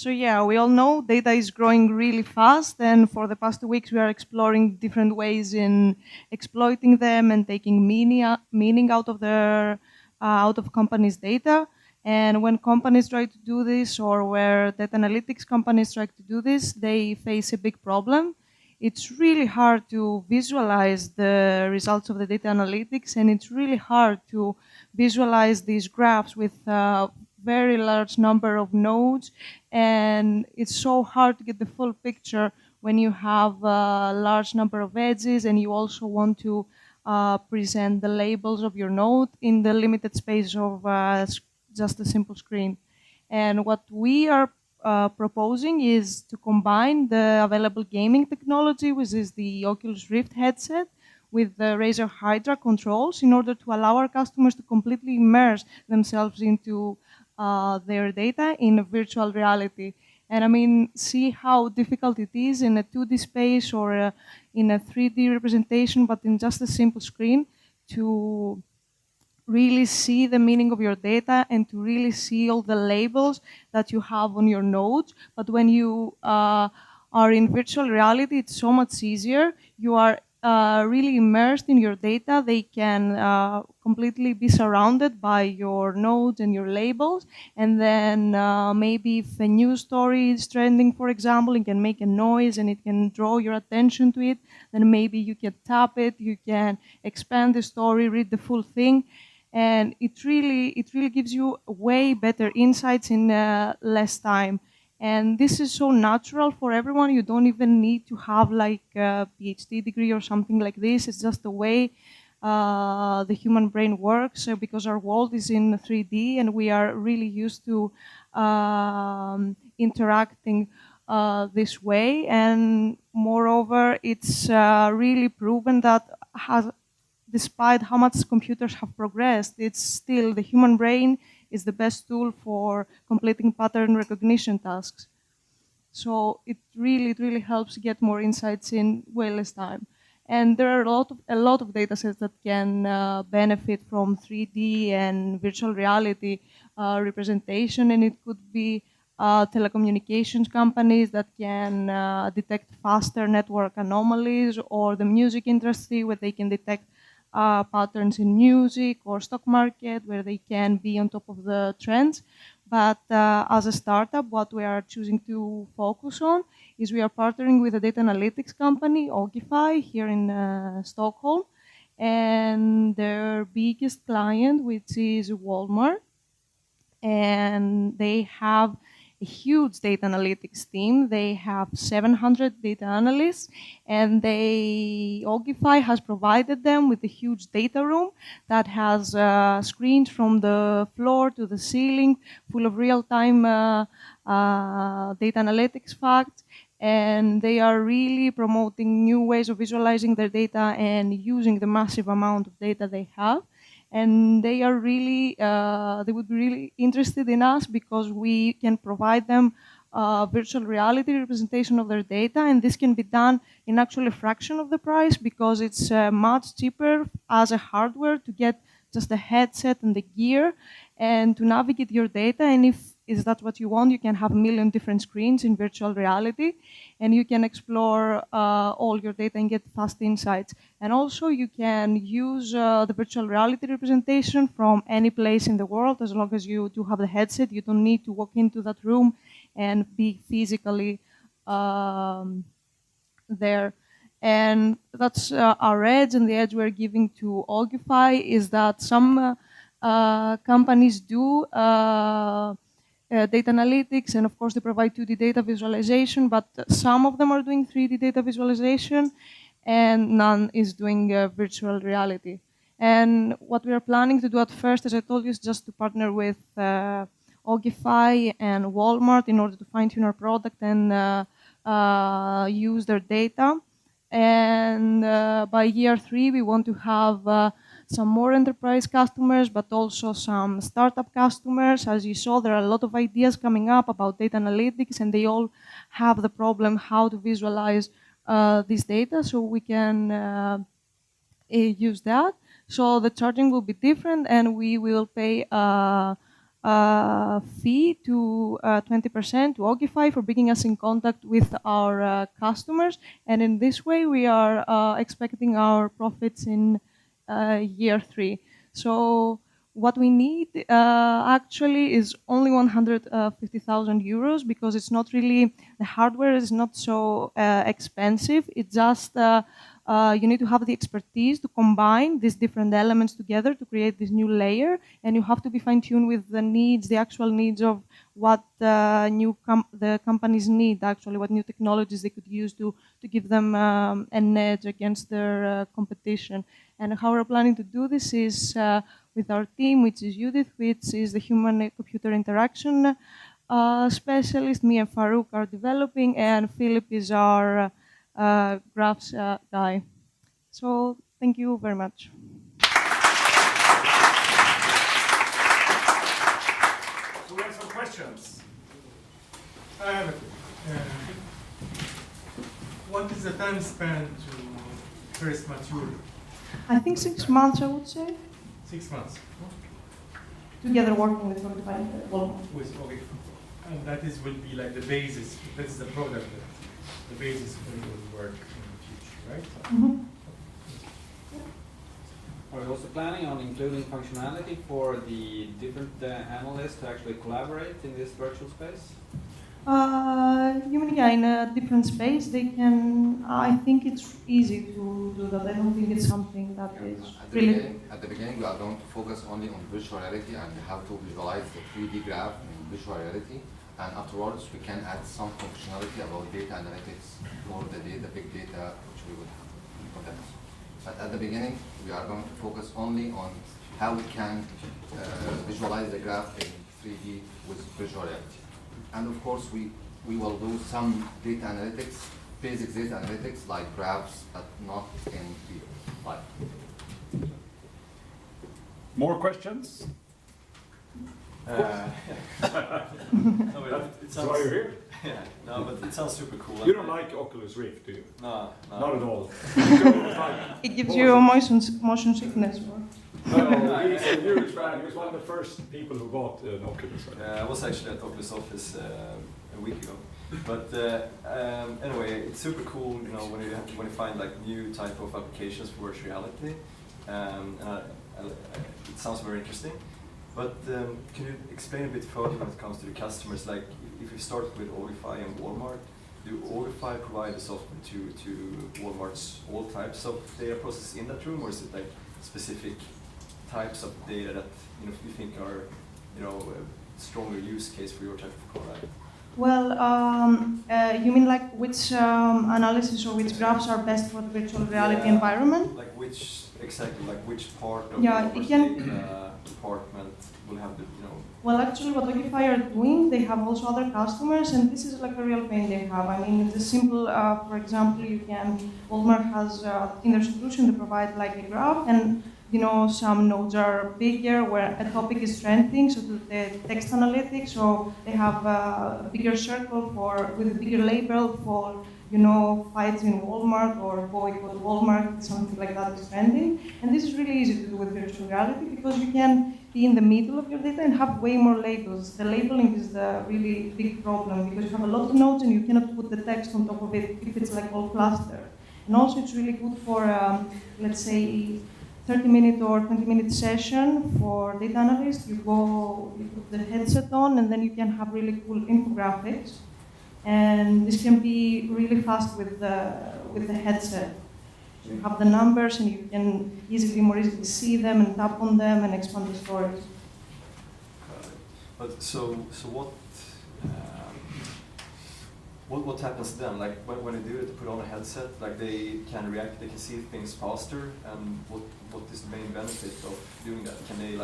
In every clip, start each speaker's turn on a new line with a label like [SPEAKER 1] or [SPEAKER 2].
[SPEAKER 1] So yeah, we all know data is growing really fast, and for the past 2 weeks we are exploring different ways in exploiting them and taking meaning out of out of companies' data. And when companies try to do this, or where data analytics companies try to do this, they face a big problem. It's really hard to visualize the results of the data analytics, and it's really hard to visualize these graphs with very large number of nodes, and it's so hard to get the full picture when you have a large number of edges and you also want to present the labels of your node in the limited space of just a simple screen. And what we are proposing is to combine the available gaming technology, which is the Oculus Rift headset, with the Razer Hydra controls in order to allow our customers to completely immerse themselves into their data in a virtual reality. And I mean, see how difficult it is in a 2D space or in a 3D representation, but in just a simple screen, to really see the meaning of your data and to really see all the labels that you have on your nodes. But when you are in virtual reality, it's so much easier. You are really immersed in your data. They can completely be surrounded by your nodes and your labels. And then maybe if a news story is trending, for example, it can make a noise and it can draw your attention to it, then maybe you can tap it, you can expand the story, read the full thing. And it really gives you way better insights in less time. And this is so natural for everyone. You don't even need to have like a PhD degree or something like this. It's just the way the human brain works, because our world is in 3D and we are really used to interacting this way. And moreover, it's really proven that despite how much computers have progressed, it's still the human brain is the best tool for completing pattern recognition tasks. So it really helps get more insights in way less time. And there are a lot of data sets that can benefit from 3D and virtual reality representation, and it could be telecommunications companies that can detect faster network anomalies, or the music industry where they can detect patterns in music, or stock market where they can be on top of the trends. But as a startup, what we are choosing to focus on is we are partnering with a data analytics company, Ogify, here in Stockholm, and their biggest client, which is Walmart. And they have a huge data analytics team. They have 700 data analysts, and Ogify has provided them with a huge data room that has screens from the floor to the ceiling, full of real-time data analytics facts. And they are really promoting new ways of visualizing their data and using the massive amount of data they have. And they are really, they would be really interested in us because we can provide them virtual reality representation of their data, and this can be done in actually a fraction of the price, because it's much cheaper as a hardware to get just the headset and the gear and to navigate your data. And if is that what you want, you can have a million different screens in virtual reality, and you can explore all your data and get fast insights. And also you can use the virtual reality representation from any place in the world. As long as you do have the headset, you don't need to walk into that room and be physically there. And that's our edge, and the edge we're giving to Ogify is that some companies do data analytics, and of course they provide 2D data visualization, but some of them are doing 3D data visualization, and none is doing virtual reality. And what we are planning to do at first, as I told you, is just to partner with Ogify and Walmart in order to fine-tune our product and use their data. And by year 3, we want to have some more enterprise customers, but also some startup customers. As you saw, there are a lot of ideas coming up about data analytics, and they all have the problem how to visualize this data, so we can use that. So the charging will be different, and we will pay fee to 20% to Ogify for bringing us in contact with our customers. And in this way, we are expecting our profits in year 3. So what we need actually is only 150,000 euros, because it's not really, the hardware is not so expensive. It's just you need to have the expertise to combine these different elements together to create this new layer, and you have to be fine-tuned with the needs, the actual needs of what the companies need, actually, what new technologies they could use to give them an edge against their competition. And how we're planning to do this is with our team, which is Judith, which is the human-computer interaction specialist. Me and Farouk are developing, and Philip is our graphs guy. So thank you very much.
[SPEAKER 2] So we have some questions. I have a what is the time span to first mature?
[SPEAKER 1] I think 6 months, I would say.
[SPEAKER 2] 6 months.
[SPEAKER 1] Together working with Ogify.
[SPEAKER 2] With Ogify. And that will be like the basis. That is the product, the basis for your work in the future, right?
[SPEAKER 1] Mm-hmm.
[SPEAKER 3] Are you also planning on including functionality for the different analysts to actually collaborate in this virtual space?
[SPEAKER 1] You mean, yeah, in a different space, they can, I think it's easy to do that. I don't think it's something that is really...
[SPEAKER 4] At the beginning, we are going to focus only on virtual reality and how to visualize the 3D graph in virtual reality. And afterwards, we can add some functionality about data analytics for the big data which we would have for that. But at the beginning, we are going to focus only on how we can visualize the graph in 3D with virtual reality. And of course, we will do some data analytics, basic data analytics like graphs, but not in real life.
[SPEAKER 5] More questions?
[SPEAKER 6] No, it
[SPEAKER 5] That's why you're here?
[SPEAKER 6] Yeah, no, but it sounds super cool.
[SPEAKER 5] You don't like Oculus Rift, do you?
[SPEAKER 6] No.
[SPEAKER 5] Not at all.
[SPEAKER 1] It gives you a motion sickness.
[SPEAKER 5] No, he's a huge fan. He was one of the first people who bought an Oculus.
[SPEAKER 6] I was actually at Oculus office a week ago. But anyway, it's super cool, you know, when you find like new type of applications for virtual reality. It sounds very interesting. But can you explain a bit further when it comes to the customers? Like, if you start with Ogify and Walmart, do Ogify provide the software to Walmart's all types of data processes in that room, or is it like specific types of data that you think are a stronger use case for your type of product?
[SPEAKER 1] Well, you mean like which analysis or which graphs are best for the virtual reality environment?
[SPEAKER 6] Like which part of
[SPEAKER 1] the
[SPEAKER 6] data department will have the,
[SPEAKER 1] Well, actually, what Ogify are doing, they have also other customers, and this is like a real pain they have. I mean, it's a simple, for example, Walmart has, in their solution, they provide like a graph, and some nodes are bigger where a topic is trending, so the text analytics, so they have a bigger circle with a bigger label for, fights in Walmart or boycott Walmart, something like that is trending. And this is really easy to do with virtual reality because you can be in the middle of your data and have way more labels. The labeling is the really big problem because you have a lot of nodes and you cannot put the text on top of it if it's like all clustered. And also it's really good for, let's say, 30-minute or 20-minute session for data analysts. You put the headset on, and then you can have really cool infographics. And this can be really fast with the headset. So you have the numbers, and you can more easily see them and tap on them and expand the stories.
[SPEAKER 6] But so what happens then? Like when they do it, they put on a headset, like they can react, they can see things faster, and what is the main benefit of doing that? Can they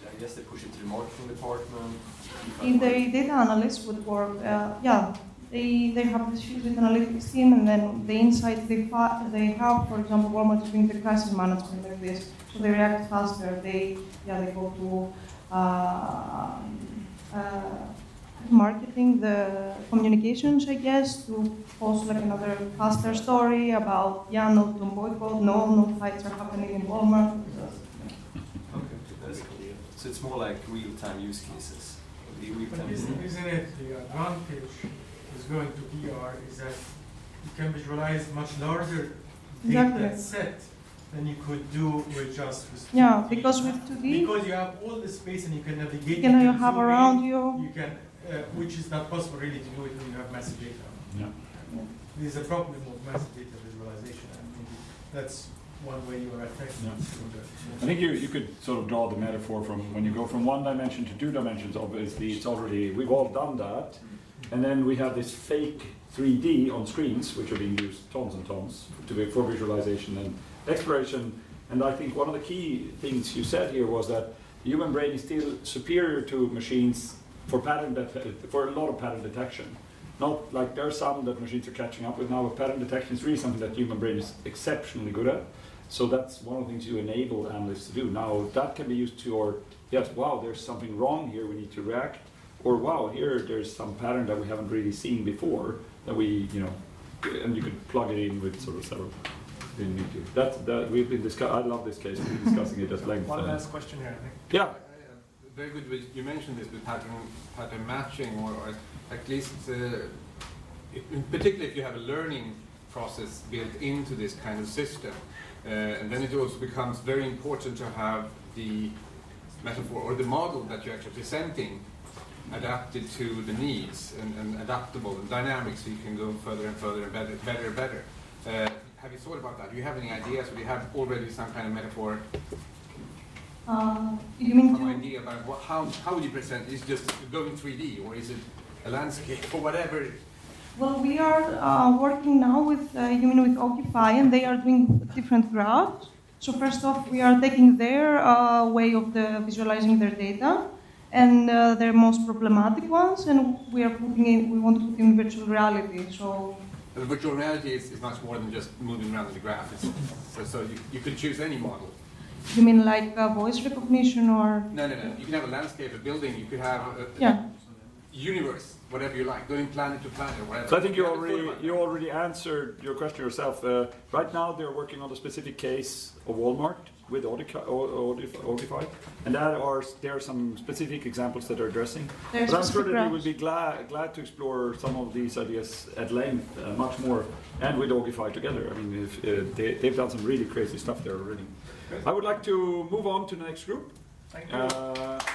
[SPEAKER 6] I guess they push it to the marketing department?
[SPEAKER 1] If the data analysts would work, they have this huge data analytics team, and then the insights they have, for example, Walmart is doing the crisis management like this, so they react faster. They go to marketing, the communications, I guess, to post like another faster story about, no to boycott, no fights are happening in Walmart.
[SPEAKER 6] Okay, that's cool. So it's more like real-time use cases. The
[SPEAKER 2] But
[SPEAKER 6] real-time.
[SPEAKER 2] isn't it the advantage is going to VR is that you can visualize much larger
[SPEAKER 1] Exactly.
[SPEAKER 2] data set than you could do with just with
[SPEAKER 1] Yeah,
[SPEAKER 2] 2D.
[SPEAKER 1] because with 2D,
[SPEAKER 2] Because you have all the space and you can navigate.
[SPEAKER 1] you can
[SPEAKER 2] you
[SPEAKER 1] have
[SPEAKER 2] zoom in,
[SPEAKER 1] around you.
[SPEAKER 2] You can, which is not possible really to do it when you have massive data.
[SPEAKER 5] Yeah.
[SPEAKER 2] There's a problem of massive data visualization, and maybe that's one way you are affecting.
[SPEAKER 5] Yeah. I think you could sort of draw the metaphor from when you go from one dimension to two dimensions. Obviously, it's already, we've all done that. And then we have this fake 3D on screens, which are being used tons and tons for visualization and exploration. And I think one of the key things you said here was that the human brain is still superior to machines for for a lot of pattern detection. Not like there are some that machines are catching up with now, but pattern detection is really something that the human brain is exceptionally good at. So that's one of the things you enable analysts to do. Now that can be used to, or yes, wow, there's something wrong here, we need to react. Or wow, here there's some pattern that we haven't really seen before that we, and you could plug it in with sort of several. That we've been discussing. I love this case. We've been discussing it at length.
[SPEAKER 2] One last question here, I think.
[SPEAKER 5] Yeah.
[SPEAKER 7] Very good. You mentioned this with pattern matching, or at least, particularly if you have a learning process built into this kind of system, and then it also becomes very important to have the metaphor or the model that you're actually presenting adapted to the needs and adaptable and dynamic, so you can go further and further and better and better. Have you thought about that? Do you have any ideas? Or do you have already some kind of metaphor?
[SPEAKER 1] You mean
[SPEAKER 7] Some
[SPEAKER 1] to?
[SPEAKER 7] idea about how would you present? Is it just going 3D, or is it a landscape, or whatever?
[SPEAKER 1] Well, we are working now with with Ogify, and they are doing different graphs. So first off, we are taking their way of visualizing their data, and their most problematic ones, and we want to put in virtual reality. So
[SPEAKER 7] The virtual reality is much more than just moving around in the graph. So you could choose any model.
[SPEAKER 1] you mean like voice recognition or?
[SPEAKER 7] No. You can have a landscape, a building. You could have a
[SPEAKER 1] Yeah.
[SPEAKER 7] universe, whatever you like, going planet to planet, or whatever.
[SPEAKER 5] So I think you
[SPEAKER 7] haven't thought about that.
[SPEAKER 5] already answered your question yourself. Right now they're working on the specific case of Walmart with Audify, and there are some specific examples that are addressing.
[SPEAKER 1] There's
[SPEAKER 5] But I'm sure
[SPEAKER 1] specific
[SPEAKER 5] that we would
[SPEAKER 1] graphs.
[SPEAKER 5] be glad to explore some of these ideas at length, much more, and with Audify together. I mean, if, they've done some really crazy stuff there already. I would like to move on to the next group.
[SPEAKER 2] Thank you.